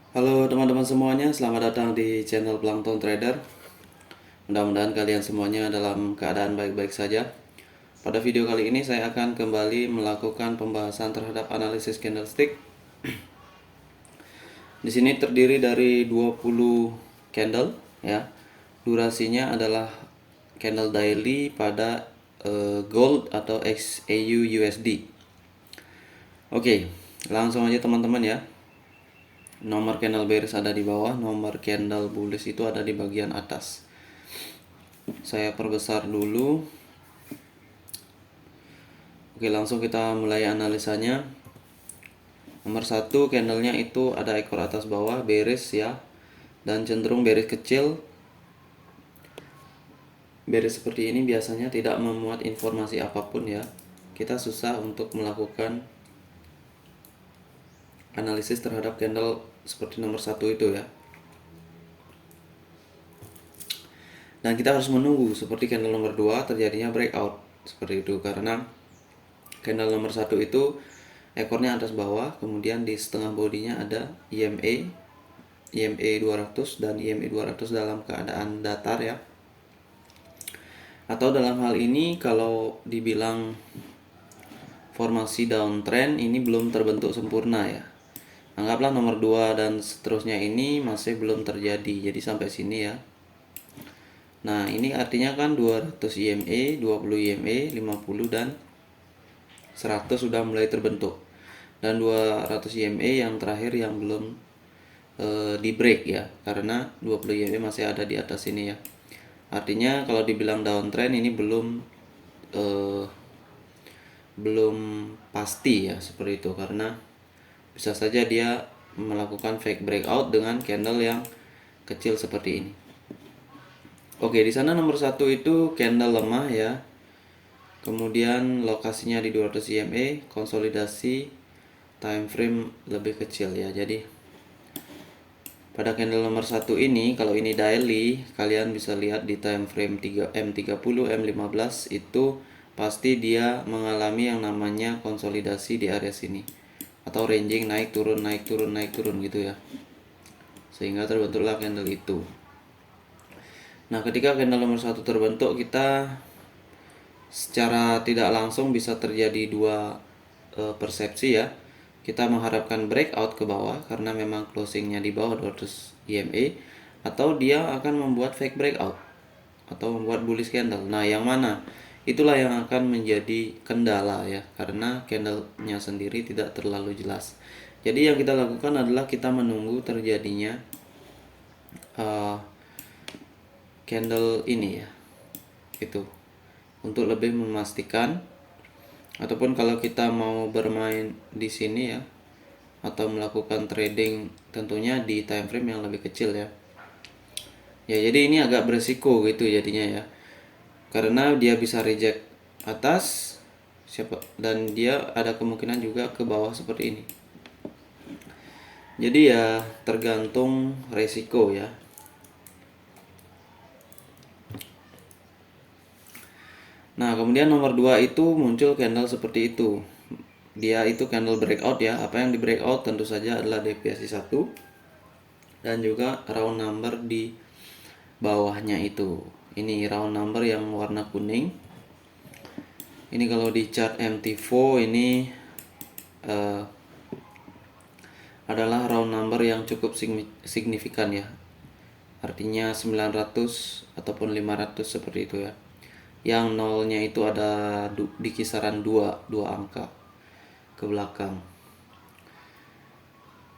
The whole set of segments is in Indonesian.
Halo teman-teman semuanya, selamat datang di channel Plankton Trader. Mudah-mudahan kalian semuanya dalam keadaan baik-baik saja. Pada video kali ini saya akan kembali melakukan pembahasan terhadap analisis candlestick. Di sini terdiri dari 20 candle ya. Durasinya adalah candle daily pada gold atau XAU USD. Oke, langsung aja teman-teman ya. Nomor candle bearish ada di bawah, nomor candle bullish itu ada di bagian atas. Saya perbesar dulu. Oke, langsung kita mulai analisanya. Nomor satu, candlenya itu ada ekor atas bawah bearish ya, dan cenderung bearish kecil. Bearish seperti ini biasanya tidak memuat informasi apapun ya. Kita susah untuk melakukan analisis terhadap candle seperti nomor satu itu ya. Dan kita harus menunggu seperti candle nomor 2 terjadinya breakout seperti itu, karena candle nomor satu itu ekornya atas bawah, kemudian di setengah bodinya ada EMA 200 dan EMA 200 dalam keadaan datar ya. Atau dalam hal ini kalau dibilang formasi downtrend ini belum terbentuk sempurna ya. Anggaplah nomor 2 dan seterusnya ini masih belum terjadi. Jadi sampai sini ya. Nah, ini artinya kan 200 EMA, 20 EMA, 50 dan 100 sudah mulai terbentuk. Dan 200 EMA yang terakhir yang belum di break ya, karena 20 EMA masih ada di atas ini ya. Artinya kalau dibilang downtrend ini belum pasti ya seperti itu, karena bisa saja dia melakukan fake breakout dengan candle yang kecil seperti ini. Oke, di sana nomor satu itu candle lemah ya. Kemudian lokasinya di 200 EMA, konsolidasi time frame lebih kecil ya. Jadi pada candle nomor satu ini, kalau ini daily, kalian bisa lihat di time frame M30, M15 itu pasti dia mengalami yang namanya konsolidasi di area sini, atau ranging naik turun naik turun naik turun gitu ya, sehingga terbentuklah candle itu. Nah, ketika candle nomor satu terbentuk, kita secara tidak langsung bisa terjadi dua persepsi ya. Kita mengharapkan breakout ke bawah karena memang closingnya di bawah 200 EMA, atau dia akan membuat fake breakout atau membuat bullish candle. Nah, yang mana? Itulah yang akan menjadi kendala ya, karena candlenya sendiri tidak terlalu jelas. Jadi yang kita lakukan adalah kita menunggu terjadinya candle ini ya, itu untuk lebih memastikan. Ataupun kalau kita mau bermain di sini ya, atau melakukan trading tentunya di time frame yang lebih kecil ya. Ya, jadi ini agak beresiko gitu jadinya ya. Karena dia bisa reject atas dan dia ada kemungkinan juga ke bawah seperti ini. Jadi ya tergantung resiko ya. Nah, kemudian nomor 2 itu muncul candle seperti itu. Dia itu candle breakout ya. Apa yang di breakout tentu saja adalah deviasi 1 dan juga round number di bawahnya itu. Ini round number yang warna kuning. Ini kalau di chart MT4 ini adalah round number yang cukup signifikan ya. Artinya 900 ataupun 500 seperti itu ya. Yang nolnya itu ada di kisaran 2 angka ke belakang.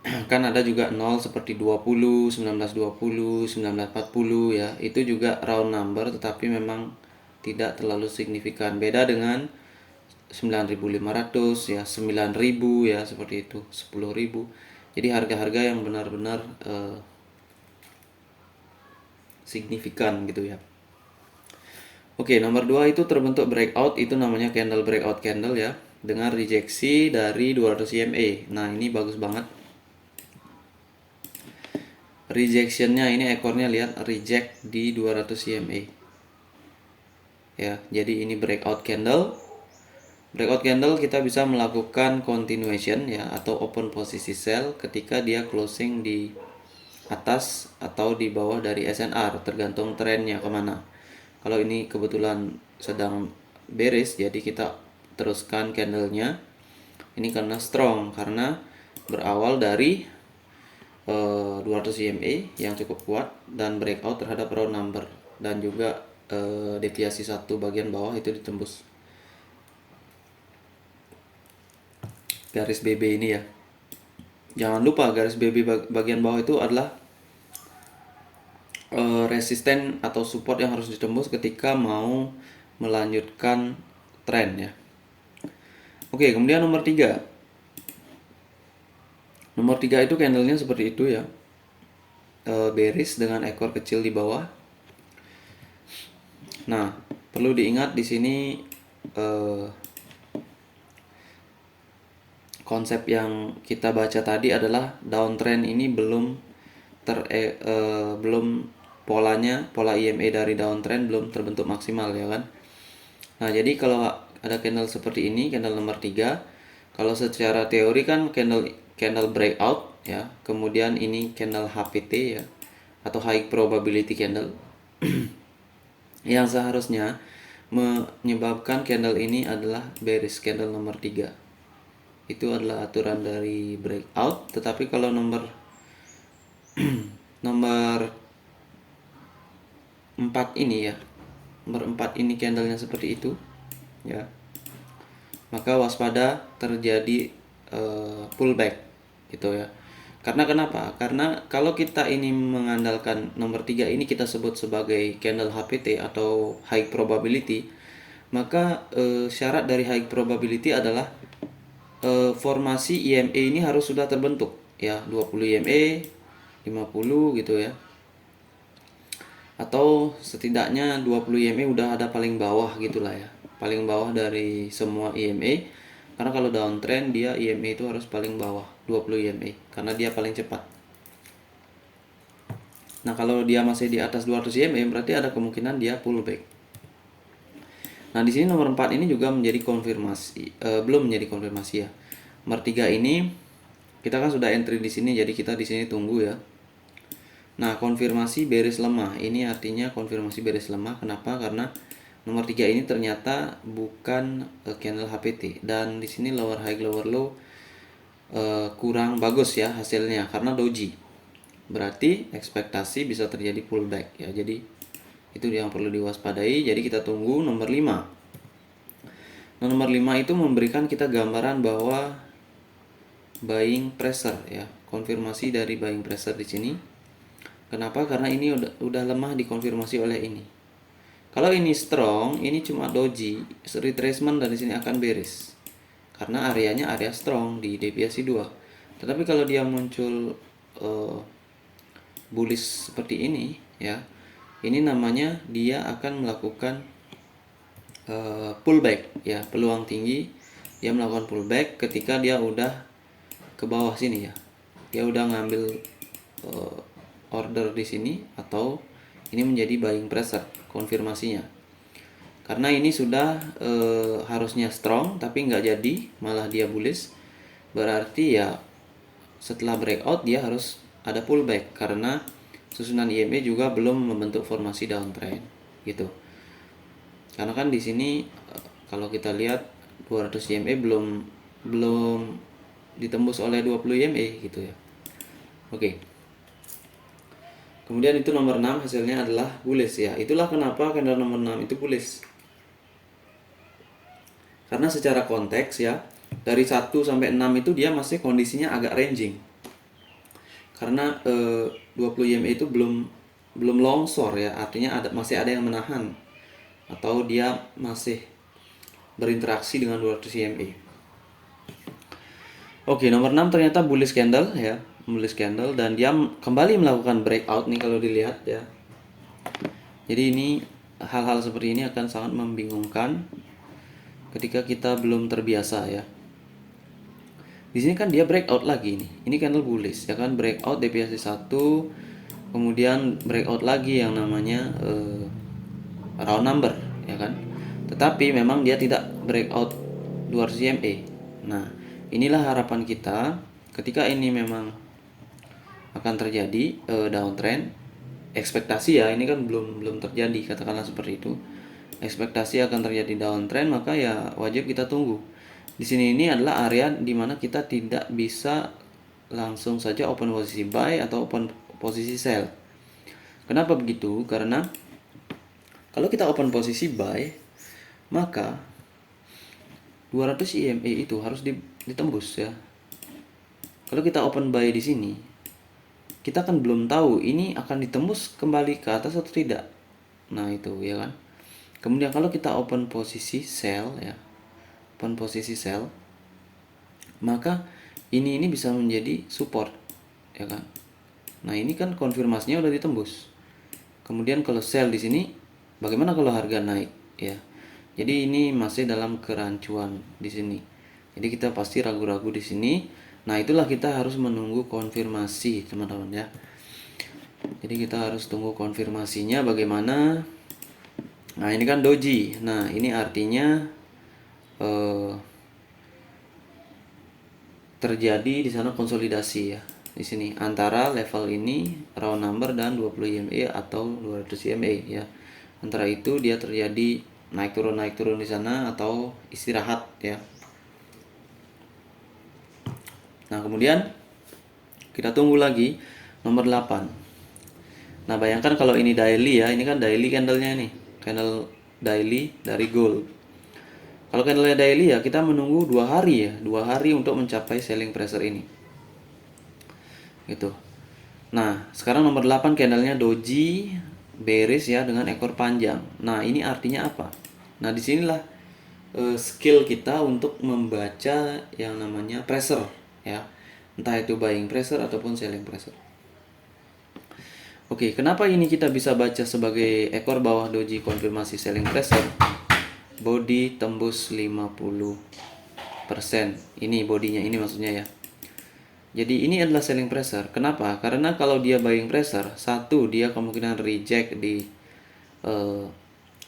Kan ada juga 0 seperti 20, 1920, 1940 ya. Itu juga round number tetapi memang tidak terlalu signifikan. Beda dengan 9.500 ya, 9.000 ya, seperti itu, 10.000. Jadi harga-harga yang benar-benar signifikan gitu ya. Oke, nomor 2 itu terbentuk breakout, itu namanya candle breakout candle ya, dengan rejeksi dari 200 EMA. Nah, ini bagus banget. Rejectionnya ini ekornya lihat, reject di 200 EMA. Ya, jadi ini breakout candle Breakout candle kita bisa melakukan continuation ya atau open posisi sell ketika dia closing di atas atau di bawah dari SNR, tergantung trennya kemana. Kalau ini kebetulan sedang bearish, jadi kita teruskan candlenya. Ini karena strong, karena berawal dari 200 EMA yang cukup kuat dan breakout terhadap round number, dan juga deviasi satu bagian bawah itu ditembus garis BB ini ya. Jangan lupa garis BB bagian bawah itu adalah resisten atau support yang harus ditembus ketika mau melanjutkan tren ya. Oke, kemudian nomor 3. Nomor 3 itu candlenya seperti itu ya. Bearish dengan ekor kecil di bawah. Nah, perlu diingat di sini konsep yang kita baca tadi adalah downtrend ini belum pola EMA dari downtrend belum terbentuk maksimal ya kan. Nah, jadi kalau ada candle seperti ini, candle nomor 3, kalau secara teori kan candle breakout ya, kemudian ini candle HPT ya atau high probability candle yang seharusnya menyebabkan candle ini adalah bearish candle nomor 3. Itu adalah aturan dari breakout. Tetapi kalau nomor 4 ini ya, nomor 4 ini candlenya seperti itu ya, maka waspada terjadi pullback gitu ya. Karena kenapa? Karena kalau kita ini mengandalkan nomor 3 ini kita sebut sebagai candle HPT atau high probability, maka syarat dari high probability adalah formasi EMA ini harus sudah terbentuk ya, 20 EMA, 50 gitu ya. Atau setidaknya 20 EMA udah ada paling bawah gitulah ya. Paling bawah dari semua EMA. Karena kalau downtrend dia EMA itu harus paling bawah, 20 EMA, karena dia paling cepat. Nah, kalau dia masih di atas 200 EMA berarti ada kemungkinan dia pullback. Nah, di sini nomor 4 ini juga menjadi konfirmasi, belum menjadi konfirmasi ya. Nomor 3 ini kita kan sudah entry di sini, jadi kita di sini tunggu ya. Nah, konfirmasi bearish lemah. Ini artinya konfirmasi bearish lemah. Kenapa? Karena nomor 3 ini ternyata bukan candle HPT, dan di sini lower high lower low kurang bagus ya hasilnya karena doji. Berarti ekspektasi bisa terjadi pullback ya. Jadi itu yang perlu diwaspadai. Jadi kita tunggu nomor 5. Nah, nomor 5 itu memberikan kita gambaran bahwa buying pressure ya, konfirmasi dari buying pressure di sini. Kenapa? Karena ini udah lemah dikonfirmasi oleh ini. Kalau ini strong, ini cuma doji, retracement dari sini akan bearish. Karena areanya area strong di deviasi 2. Tetapi kalau dia muncul bullish seperti ini ya, ini namanya dia akan melakukan pullback ya, peluang tinggi dia melakukan pullback ketika dia udah ke bawah sini ya. Dia udah ngambil order di sini, atau ini menjadi buying pressure konfirmasinya. Karena ini sudah harusnya strong tapi nggak jadi, malah dia bullish. Berarti ya setelah breakout dia harus ada pullback karena susunan EMA juga belum membentuk formasi downtrend gitu. Karena kan di sini kalau kita lihat 200 EMA belum ditembus oleh 20 EMA gitu ya. Oke. Kemudian itu nomor 6 hasilnya adalah bullish ya. Itulah kenapa candle nomor 6 itu bullish. Karena secara konteks ya, dari 1 sampai 6 itu dia masih kondisinya agak ranging. Karena 20 EMA itu belum longsor ya, artinya masih ada yang menahan atau dia masih berinteraksi dengan 200 EMA. Oke, nomor 6 ternyata bullish candle ya, bullish candle, dan dia kembali melakukan breakout nih kalau dilihat ya. Jadi ini hal-hal seperti ini akan sangat membingungkan ketika kita belum terbiasa ya. Di sini kan dia breakout lagi nih. Ini candle bullish ya kan, breakout deviasi 1, kemudian breakout lagi yang namanya round number ya kan. Tetapi memang dia tidak breakout 200 EMA. Nah, inilah harapan kita ketika ini memang akan terjadi downtrend. Ekspektasi ya, ini kan belum terjadi, katakanlah seperti itu. Ekspektasi akan terjadi downtrend, maka ya wajib kita tunggu. Di sini ini adalah area dimana kita tidak bisa langsung saja open posisi buy atau open posisi sell. Kenapa begitu? Karena kalau kita open posisi buy, maka 200 EMA itu harus ditembus ya. Kalau kita open buy di sini, kita kan belum tahu ini akan ditembus kembali ke atas atau tidak. Nah, itu ya kan. Kemudian kalau kita open posisi sell ya. Open posisi sell, maka ini bisa menjadi support ya kan. Nah, ini kan konfirmasinya udah ditembus. Kemudian kalau sell di sini, bagaimana kalau harga naik ya? Jadi ini masih dalam kerancuan di sini. Jadi kita pasti ragu-ragu di sini. Nah, itulah kita harus menunggu konfirmasi, teman-teman ya. Jadi kita harus tunggu konfirmasinya bagaimana. Nah, ini kan doji. Nah, ini artinya terjadi di sana konsolidasi ya. Di sini antara level ini round number dan 20 EMA atau 200 EMA ya. Antara itu dia terjadi naik turun di sana atau istirahat ya. Nah, kemudian kita tunggu lagi nomor 8. Nah, bayangkan kalau ini daily ya, ini kan daily candlenya nih, candle daily dari gold. Kalau candlenya daily ya, kita menunggu 2 hari ya, 2 hari untuk mencapai selling pressure ini. Gitu. Nah, sekarang nomor 8 candlenya doji bearish ya dengan ekor panjang. Nah, ini artinya apa? Nah, disinilah skill kita untuk membaca yang namanya pressure ya, entah itu buying pressure ataupun selling pressure. Oke, kenapa ini kita bisa baca sebagai ekor bawah doji konfirmasi selling pressure? Body tembus 50%. Ini bodinya, ini maksudnya ya. Jadi ini adalah selling pressure. Kenapa? Karena kalau dia buying pressure, satu dia kemungkinan reject di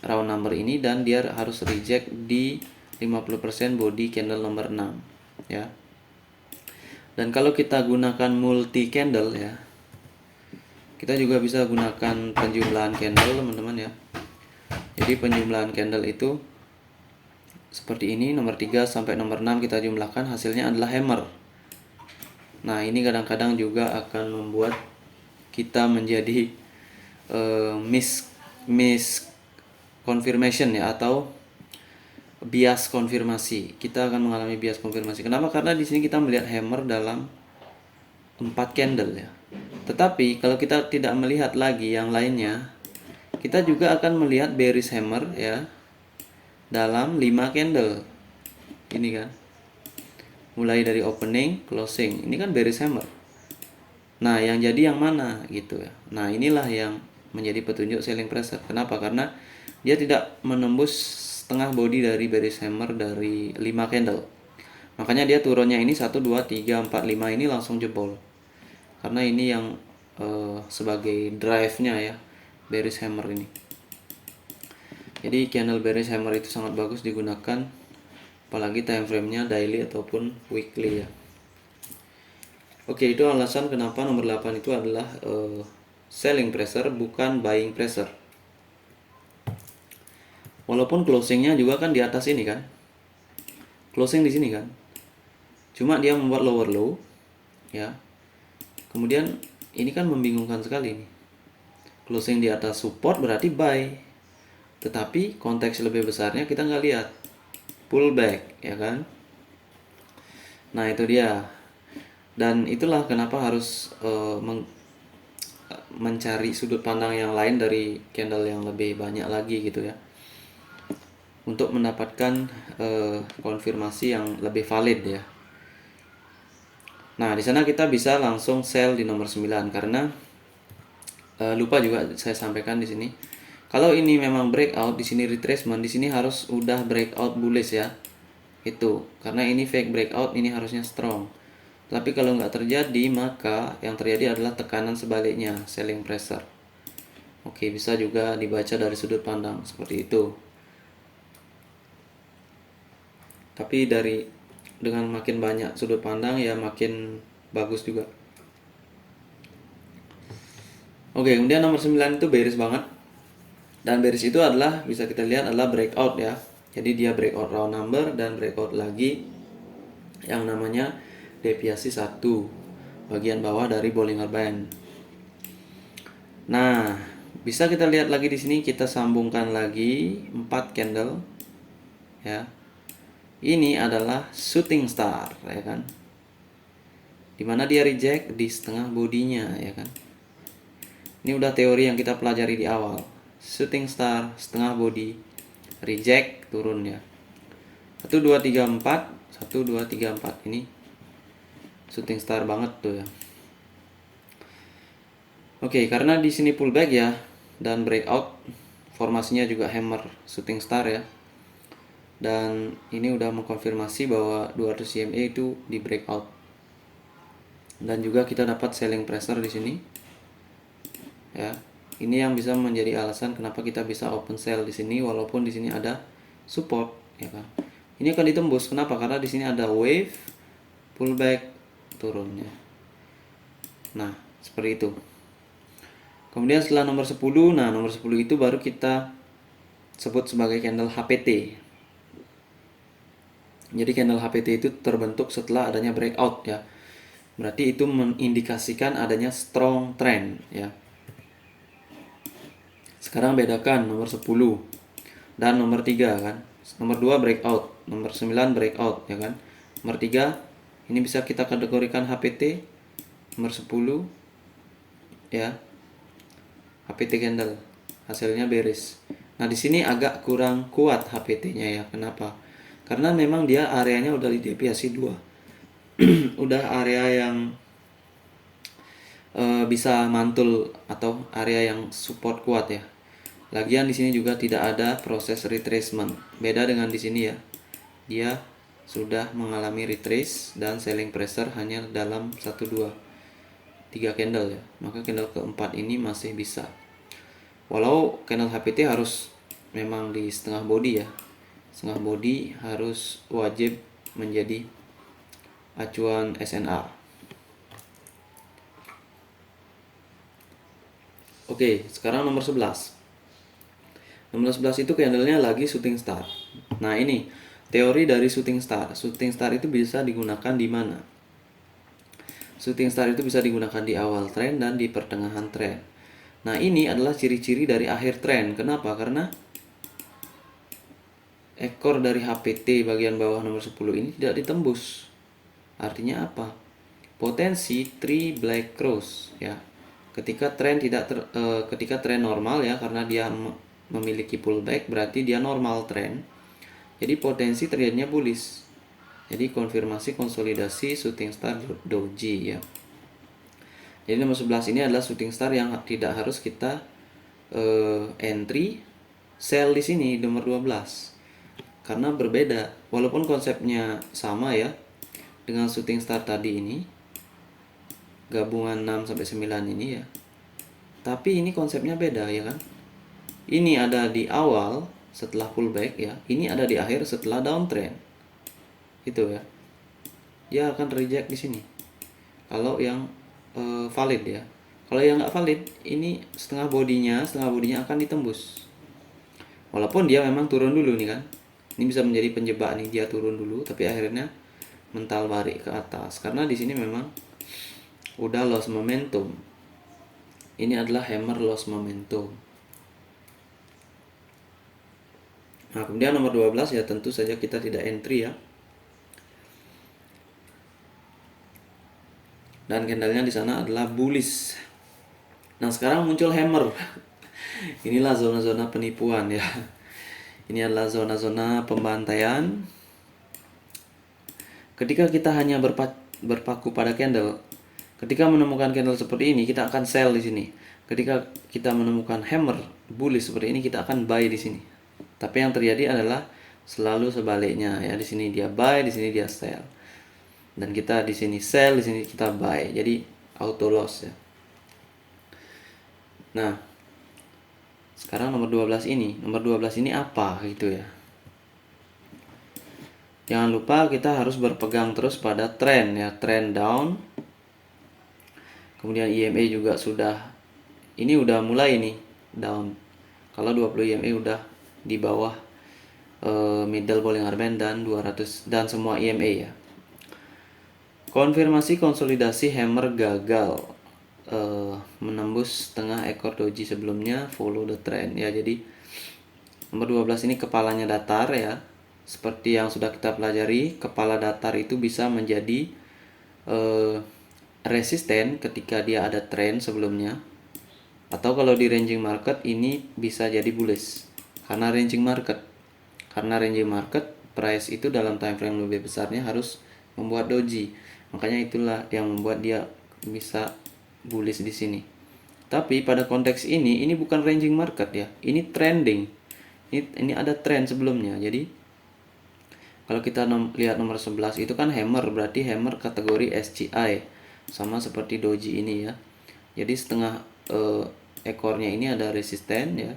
round number ini, dan dia harus reject di 50% body candle nomor 6 ya. Dan kalau kita gunakan multi candle ya, kita juga bisa gunakan penjumlahan candle, teman-teman ya. Jadi penjumlahan candle itu seperti ini, nomor 3 sampai nomor 6 kita jumlahkan, hasilnya adalah hammer. Nah, ini kadang-kadang juga akan membuat kita menjadi miss confirmation ya, atau bias konfirmasi. Kita akan mengalami bias konfirmasi. Kenapa? Karena di sini kita melihat hammer dalam 4 candle ya. Tetapi kalau kita tidak melihat lagi yang lainnya, kita juga akan melihat bearish hammer ya dalam 5 candle. Ini kan. Mulai dari opening, closing. Ini kan bearish hammer. Nah, yang jadi yang mana gitu ya. Nah, inilah yang menjadi petunjuk selling pressure. Kenapa? Karena dia tidak menembus setengah body dari bearish hammer dari 5 candle. Makanya dia turunnya ini 1 2 3 4 5 ini langsung jebol. Karena ini yang sebagai drive-nya ya, bearish hammer ini. Jadi candle bearish hammer itu sangat bagus digunakan, apalagi time frame-nya daily ataupun weekly ya. Oke, itu alasan kenapa nomor 8 itu adalah selling pressure, bukan buying pressure. Walaupun closingnya juga kan di atas ini kan, closing di sini kan, cuma dia membuat lower low ya. Kemudian ini kan membingungkan sekali nih, closing di atas support berarti buy, tetapi konteks lebih besarnya kita nggak lihat, pullback ya kan. Nah, itu dia. Dan itulah kenapa harus mencari sudut pandang yang lain dari candle yang lebih banyak lagi gitu ya, untuk mendapatkan konfirmasi yang lebih valid ya. Nah, di sana kita bisa langsung sell di nomor 9 karena lupa juga saya sampaikan di sini. Kalau ini memang breakout, di sini retracement, di sini harus udah breakout bullish ya. Itu karena ini fake breakout, ini harusnya strong. Tapi kalau nggak terjadi, maka yang terjadi adalah tekanan sebaliknya, selling pressure. Oke, bisa juga dibaca dari sudut pandang seperti itu. Tapi dengan makin banyak sudut pandang ya makin bagus juga. Oke, kemudian nomor 9 itu bearish banget. Dan bearish itu adalah bisa kita lihat adalah breakout ya. Jadi dia breakout round number dan breakout lagi yang namanya deviasi 1 bagian bawah dari Bollinger Band. Nah, bisa kita lihat lagi di sini, kita sambungkan lagi 4 candle ya. Ini adalah shooting star ya kan. Dimana dia reject di setengah bodinya ya kan. Ini udah teori yang kita pelajari di awal. Shooting star, setengah body, reject, turun ya. 1 2 3 4, 1 2 3 4 ini shooting star banget tuh ya. Oke, karena di sini pullback ya dan breakout, formasinya juga hammer shooting star ya. Dan ini udah mengkonfirmasi bahwa 200 EMA itu di breakout. Dan juga kita dapat selling pressure di sini. Ya. Ini yang bisa menjadi alasan kenapa kita bisa open sell di sini walaupun di sini ada support ya kan. Ini akan ditembus. Kenapa? Karena di sini ada wave pullback turunnya. Nah, seperti itu. Kemudian setelah nomor 10, nah nomor 10 itu baru kita sebut sebagai candle HPT. Jadi candle HPT itu terbentuk setelah adanya breakout ya. Berarti itu mengindikasikan adanya strong trend ya. Sekarang bedakan nomor 10 dan nomor 3 kan. Nomor 2 breakout, nomor 9 breakout ya kan. Nomor 3 ini bisa kita kategorikan HPT. Nomor 10 ya. HPT candle. Hasilnya bearish. Nah, di sini agak kurang kuat HPT-nya ya. Kenapa? Karena memang dia areanya udah di deviasi 2. Udah area yang bisa mantul atau area yang support kuat ya. Lagian di sini juga tidak ada proses retracement. Beda dengan di sini ya. Dia sudah mengalami retrace dan selling pressure hanya dalam 1 2 3 candle ya. Maka candle keempat ini masih bisa. Walau candle HPT harus memang di setengah body ya. Setengah body harus wajib menjadi acuan SNR. Oke, sekarang nomor 11. Nomor 11 itu candlenya lagi shooting star. Nah, ini teori dari shooting star. Shooting star itu bisa digunakan di mana? Shooting star itu bisa digunakan di awal tren dan di pertengahan tren. Nah, ini adalah ciri-ciri dari akhir tren. Kenapa? Karena ekor dari HPT bagian bawah nomor 10 ini tidak ditembus. Artinya apa? Potensi 3 black cross ya. Ketika tren normal ya, karena dia memiliki pullback berarti dia normal trend. Jadi potensi terjadinya bullish. Jadi konfirmasi konsolidasi shooting star doji ya. Jadi nomor 11 ini adalah shooting star yang tidak harus kita entry sell di sini nomor 12. Karena berbeda. Walaupun konsepnya sama ya dengan shooting star tadi ini. Gabungan 6 sampai 9 ini ya. Tapi ini konsepnya beda ya kan. Ini ada di awal setelah pullback ya. Ini ada di akhir setelah downtrend. Itu ya. Dia akan reject di sini. Kalau yang valid ya. Kalau yang nggak valid, ini setengah bodinya akan ditembus. Walaupun dia memang turun dulu nih kan. Ini bisa menjadi penjebak nih, dia turun dulu tapi akhirnya mental balik ke atas karena di sini memang udah loss momentum. Ini adalah hammer loss momentum. Nah, kemudian nomor 12 ya tentu saja kita tidak entry ya. Dan candlenya di sana adalah bullish. Nah, sekarang muncul hammer. Inilah zona-zona penipuan ya. Ini adalah zona-zona pembantaian. Ketika kita hanya berpaku pada candle, ketika menemukan candle seperti ini, kita akan sell di sini. Ketika kita menemukan hammer bullish seperti ini, kita akan buy di sini. Tapi yang terjadi adalah selalu sebaliknya ya. Di sini dia buy, di sini dia sell. Dan kita di sini sell, di sini kita buy. Jadi auto loss ya. Nah, sekarang nomor 12 ini. Nomor 12 ini apa gitu ya. Jangan lupa kita harus berpegang terus pada tren ya, tren down. Kemudian EMA juga ini udah mulai nih down. Kalau 20 EMA udah di bawah middle Bollinger Band dan 200 dan semua EMA ya. Konfirmasi konsolidasi hammer gagal menembus tengah ekor doji sebelumnya, follow the trend ya. Jadi nomor 12 ini kepalanya datar ya. Seperti yang sudah kita pelajari, kepala datar itu bisa menjadi resisten ketika dia ada trend sebelumnya. Atau kalau di ranging market ini bisa jadi bullish. Karena ranging market price itu dalam time frame lebih besarnya harus membuat doji. Makanya itulah yang membuat dia bisa bullish di sini. Tapi pada konteks ini bukan ranging market ya. Ini trending. Ini ada trend sebelumnya. Jadi kalau kita lihat nomor 11 itu kan hammer, berarti hammer kategori SCI. Sama seperti doji ini ya. Jadi setengah ekornya ini ada resisten ya.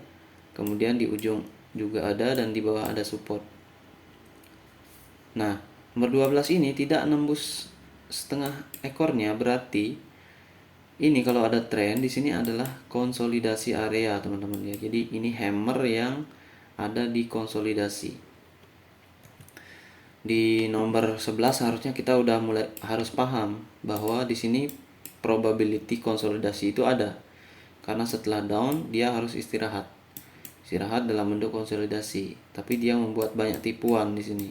Kemudian di ujung juga ada dan di bawah ada support. Nah, nomor 12 ini tidak nembus setengah ekornya, berarti ini kalau ada tren di sini adalah konsolidasi area, teman-teman ya. Jadi ini hammer yang ada di konsolidasi. Di nomor 11 harusnya kita udah mulai harus paham bahwa di sini probability konsolidasi itu ada. Karena setelah down dia harus istirahat. Istirahat dalam bentuk konsolidasi, tapi dia membuat banyak tipuan di sini.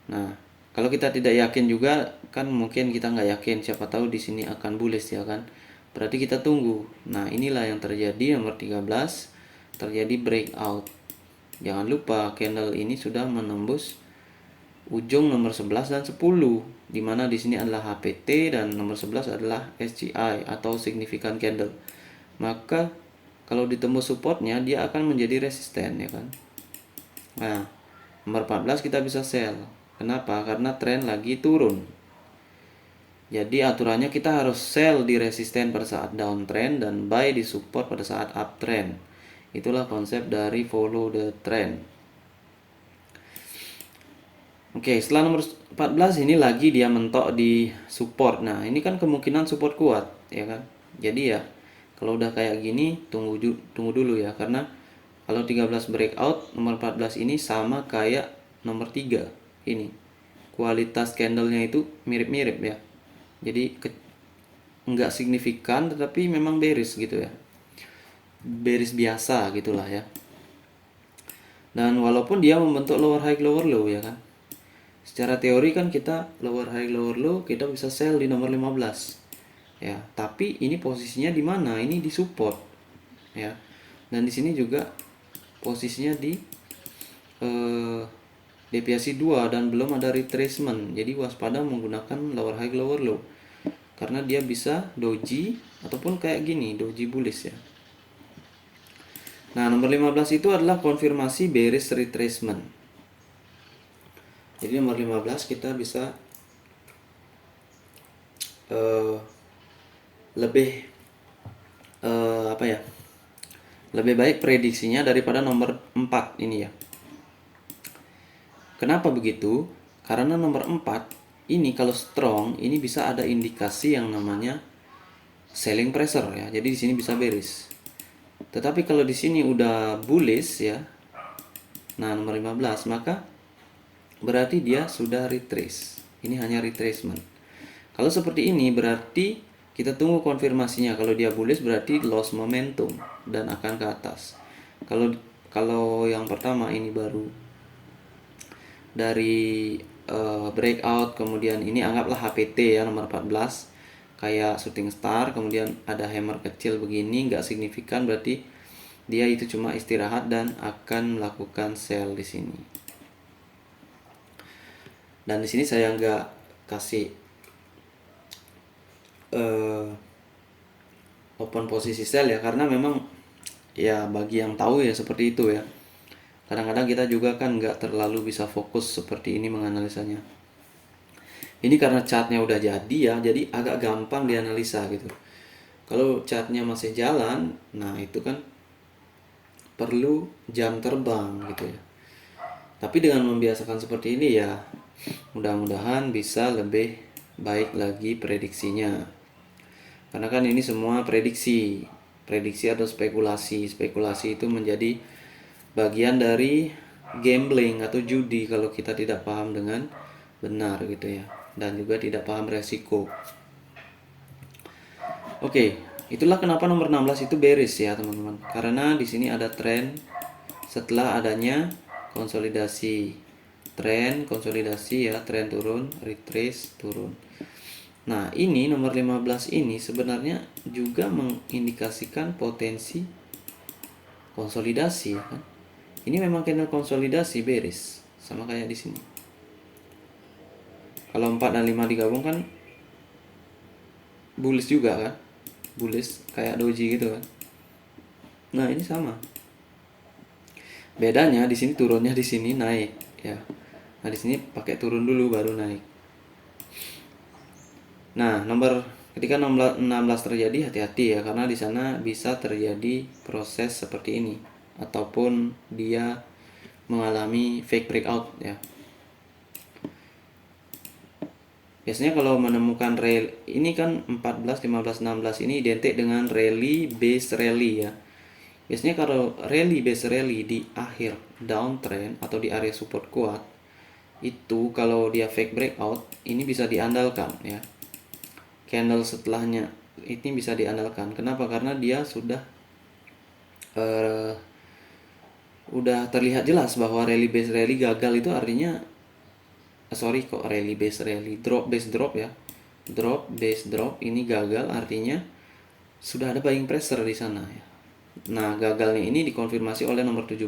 Nah, kalau kita tidak yakin juga kan mungkin kita nggak yakin, siapa tahu di sini akan bullish ya kan. Berarti kita tunggu. Nah, inilah yang terjadi nomor 13, terjadi breakout. Jangan lupa candle ini sudah menembus ujung nomor 11 dan 10, di mana di sini adalah HPT dan nomor 11 adalah SCI atau significant candle. Maka kalau ditembus supportnya dia akan menjadi resisten ya kan. Nah, nomor 14 kita bisa sell. Kenapa? Karena tren lagi turun. Jadi aturannya kita harus sell di resisten pada saat downtrend dan buy di support pada saat uptrend. Itulah konsep dari follow the trend. Oke, setelah nomor 14 ini lagi dia mentok di support. Nah, ini kan kemungkinan support kuat, ya kan? Jadi ya, kalau udah kayak gini tunggu dulu ya, karena kalau 13 breakout, nomor 14 ini sama kayak nomor 3 ini. Kualitas candlenya itu mirip-mirip ya. Jadi nggak signifikan tetapi memang bearish gitu ya. Bearish biasa gitulah ya. Dan walaupun dia membentuk lower high lower low ya kan. Secara teori kan kita lower high lower low kita bisa sell di nomor 15. Ya, tapi ini posisinya di mana? Ini di support. Ya. Dan di sini juga posisinya di deviasi 2 dan belum ada retracement. Jadi waspada menggunakan lower high lower low. Karena dia bisa doji ataupun kayak gini, doji bullish ya. Nah, nomor 15 itu adalah konfirmasi bearish retracement. Jadi nomor 15 kita bisa lebih lebih baik prediksinya daripada nomor 4 ini ya. Kenapa begitu? Karena nomor 4 ini kalau strong ini bisa ada indikasi yang namanya selling pressure ya. Jadi di sini bisa bearish. Tetapi kalau di sini udah bullish ya. Nah, nomor 15 maka berarti dia sudah retrace. Ini hanya retracement. Kalau seperti ini berarti kita tunggu konfirmasinya. Kalau dia bullish berarti loss momentum dan akan ke atas. Kalau yang pertama ini baru dari breakout, kemudian ini anggaplah HPT ya nomor 14 kayak shooting star, kemudian ada hammer kecil begini nggak signifikan, berarti dia itu cuma istirahat dan akan melakukan sell di sini. Dan di sini saya nggak kasih open posisi sell ya, karena memang ya bagi yang tahu ya seperti itu ya. Kadang-kadang kita juga kan nggak terlalu bisa fokus seperti ini menganalisanya. Ini karena chartnya udah jadi ya, jadi agak gampang dianalisa gitu. Kalau chartnya masih jalan, nah itu kan perlu jam terbang gitu ya. Tapi dengan membiasakan seperti ini ya, mudah-mudahan bisa lebih baik lagi prediksinya. Karena kan ini semua prediksi. Prediksi atau spekulasi. Spekulasi itu menjadi bagian dari gambling atau judi kalau kita tidak paham dengan benar gitu ya. Dan juga tidak paham resiko. Oke, itulah kenapa nomor 16 itu bearish ya teman-teman. Karena di sini ada tren setelah adanya konsolidasi. Tren konsolidasi ya, tren turun, retrace turun. Nah, ini nomor 15 ini sebenarnya juga mengindikasikan potensi konsolidasi ya kan. Ini memang candle konsolidasi bearish, sama kayak di sini. Kalau 4 dan 5 digabung kan bullish juga kan. Bullish kayak doji gitu kan. Nah, ini sama. Bedanya di sini turunnya, di sini naik ya. Nah, di sini pakai turun dulu baru naik. Nah, ketika 16 terjadi hati-hati ya, karena di sana bisa terjadi proses seperti ini ataupun dia mengalami fake breakout ya. Biasanya kalau menemukan rally ini kan 14, 15, 16 ini identik dengan rally base rally ya. Biasanya kalau rally base rally di akhir downtrend atau di area support kuat, itu kalau dia fake breakout ini bisa diandalkan ya. Candle setelahnya ini bisa diandalkan. Kenapa? Karena dia udah terlihat jelas bahwa rally base rally gagal. Itu artinya rally base rally, drop base drop ya. Drop base drop ini gagal, artinya sudah ada buying pressure di sana ya. Nah, gagalnya ini dikonfirmasi oleh nomor 17.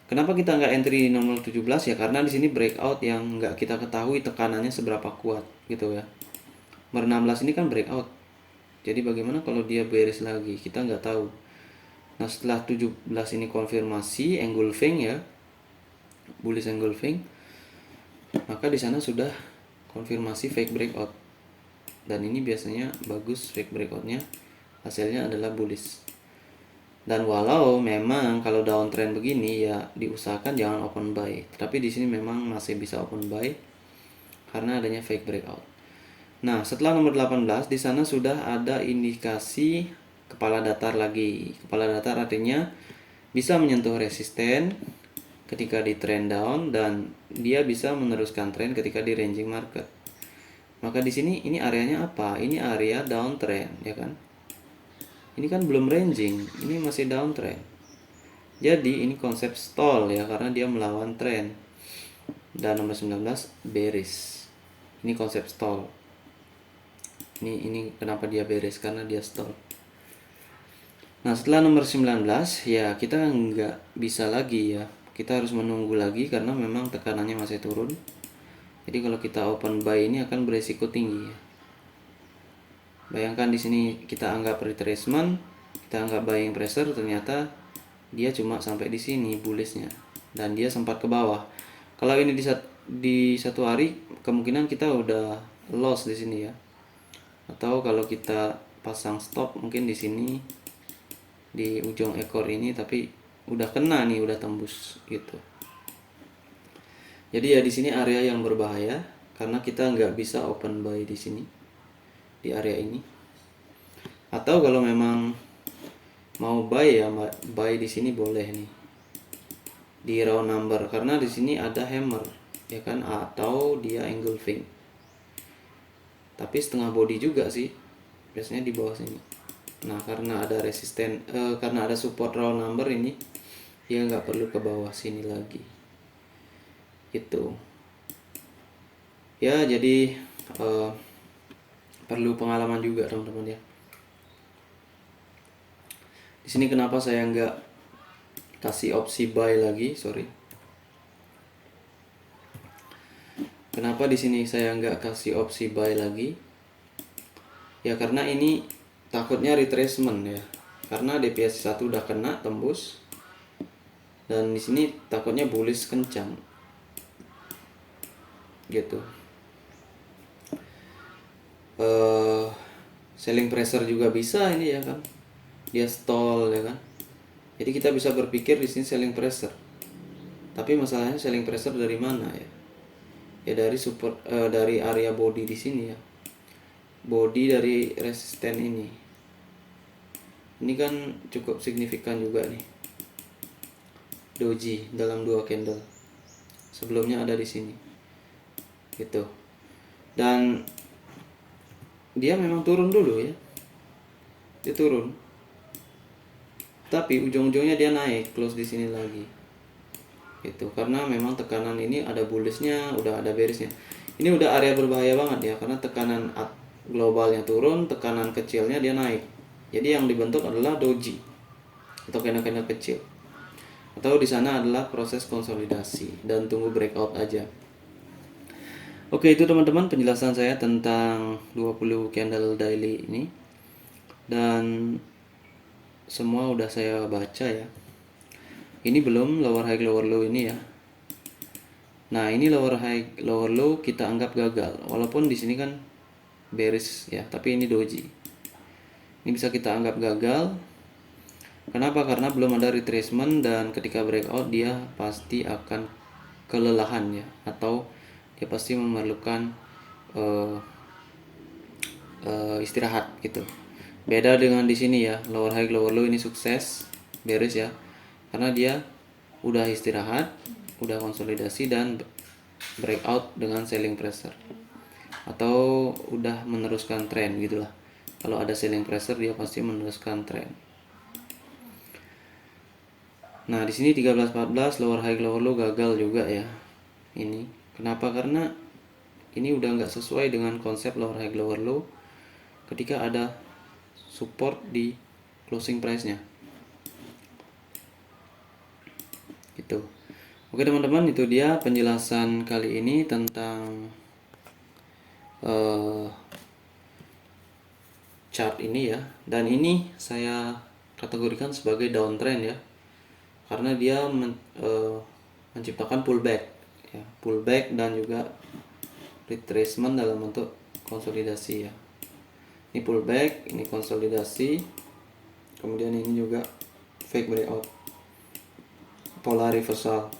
Kenapa kita nggak entry di nomor 17 ya? Karena di sini breakout yang nggak kita ketahui tekanannya seberapa kuat gitu ya. Nomor 16 ini kan breakout. Jadi bagaimana kalau dia bearish lagi? Kita nggak tahu. Nah, setelah 17 ini konfirmasi engulfing ya. Bullish engulfing. Maka di sana sudah konfirmasi fake breakout. Dan ini biasanya bagus fake breakoutnya. Hasilnya adalah bullish. Dan walau memang kalau downtrend begini ya diusahakan jangan open buy. Tapi di sini memang masih bisa open buy karena adanya fake breakout. Nah, setelah nomor 18 di sana sudah ada indikasi kepala datar lagi. Kepala datar artinya bisa menyentuh resisten ketika di trend down dan dia bisa meneruskan trend ketika di ranging market. Maka di sini ini areanya apa? Ini area downtrend ya kan? Ini kan belum ranging, ini masih downtrend. Jadi ini konsep stall ya karena dia melawan trend. Dan nomor 19 bearish. Ini konsep stall. Ini kenapa dia bearish? Karena dia stall. Nah, setelah nomor 19 ya kita nggak bisa lagi ya. Kita harus menunggu lagi karena memang tekanannya masih turun. Jadi kalau kita open buy ini akan beresiko tinggi ya. Bayangkan di sini kita anggap retracement, kita anggap buying pressure, ternyata dia cuma sampai di sini bullishnya dan dia sempat ke bawah. Kalau ini di satu hari kemungkinan kita udah loss di sini ya. Atau kalau kita pasang stop mungkin di sini di ujung ekor ini tapi udah kena nih, udah tembus gitu. Jadi ya di sini area yang berbahaya karena kita nggak bisa open buy di sini di area ini. Atau kalau memang mau buy ya buy di sini boleh nih di round number karena di sini ada hammer ya kan, atau dia engulfing. Tapi setengah body juga sih biasanya di bawah sini. Nah, karena ada resisten karena ada support round number ini dia nggak perlu ke bawah sini lagi gitu ya. Jadi perlu pengalaman juga teman-teman ya. Di sini kenapa saya nggak kasih opsi buy lagi, sorry. Kenapa di sini saya nggak kasih opsi buy lagi? Ya karena ini takutnya retracement ya. Karena DPS 1 udah kena tembus. Dan di sini takutnya bullish kencang. Gitu. Selling pressure juga bisa ini ya kan. Dia stall ya kan. Jadi kita bisa berpikir di sini selling pressure. Tapi masalahnya selling pressure dari mana ya? Ya dari support, dari area body di sini ya. Body dari resisten ini. Ini kan cukup signifikan juga nih. Doji dalam 2 candle. Sebelumnya ada di sini. Gitu. Dan dia memang turun dulu ya. Dia turun. Tapi ujung-ujungnya dia naik, close di sini lagi. Gitu. Karena memang tekanan ini ada bullishnya, udah ada bearishnya. Ini udah area berbahaya banget ya, karena tekanan globalnya turun, tekanan kecilnya dia naik. Jadi yang dibentuk adalah doji atau candle-candle kecil. Atau di sana adalah proses konsolidasi dan tunggu breakout aja. Oke, itu teman-teman penjelasan saya tentang 20 candle daily ini. Dan semua udah saya baca ya. Ini belum lower high lower low ini ya. Nah, ini lower high lower low kita anggap gagal. Walaupun di sini kan bearish ya, tapi ini doji. Ini bisa kita anggap gagal. Kenapa? Karena belum ada retracement dan ketika breakout dia pasti akan kelelahan ya, atau dia pasti memerlukan istirahat gitu. Beda dengan di sini ya, lower high lower low ini sukses bearish ya, karena dia udah istirahat, udah konsolidasi dan breakout dengan selling pressure, atau udah meneruskan tren gitulah. Kalau ada selling pressure dia pasti meneruskan tren. Nah, di sini 13-14 lower high lower low gagal juga ya. Ini kenapa? Karena ini udah nggak sesuai dengan konsep lower high lower low ketika ada support di closing price-nya. Gitu. Oke teman-teman, itu dia penjelasan kali ini tentang chart ini ya. Dan ini saya kategorikan sebagai downtrend ya, karena dia menciptakan pullback ya, pullback dan juga retracement dalam bentuk konsolidasi ya. Ini pullback, ini konsolidasi, kemudian ini juga fake breakout, pola reversal.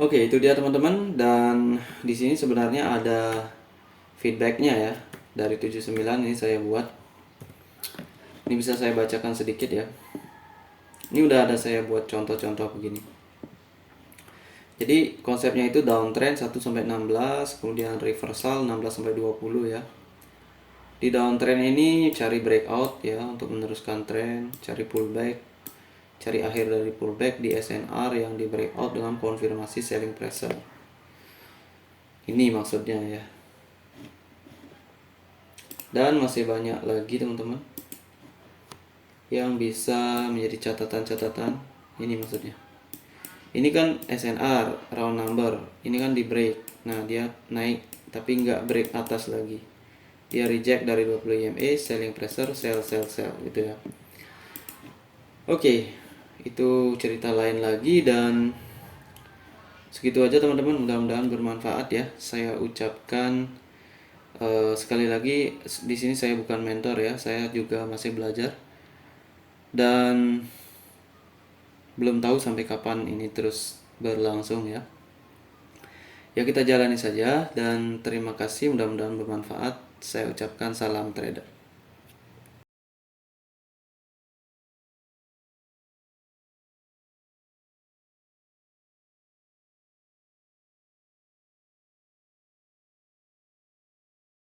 Oke, itu dia teman-teman. Dan di sini sebenarnya ada feedbacknya ya, dari 79 ini saya buat. Ini bisa saya bacakan sedikit ya. Ini udah ada saya buat contoh-contoh begini. Jadi konsepnya itu downtrend 1 sampai 16, kemudian reversal 16 sampai 20 ya. Di downtrend ini cari breakout ya untuk meneruskan tren, cari pullback, cari akhir dari pullback di SNR yang di breakout dengan konfirmasi selling pressure. Ini maksudnya ya. Dan masih banyak lagi teman-teman yang bisa menjadi catatan-catatan. Ini maksudnya. Ini kan SNR round number, ini kan di break. Nah, dia naik tapi nggak break atas lagi. Dia reject dari 20 EMA, selling pressure, sell gitu ya. Oke, itu cerita lain lagi dan segitu aja teman-teman, mudah-mudahan bermanfaat ya. Saya ucapkan sekali lagi, di sini saya bukan mentor ya, saya juga masih belajar dan belum tahu sampai kapan ini terus berlangsung ya. Ya kita jalani saja dan terima kasih, mudah-mudahan bermanfaat. Saya ucapkan salam trader.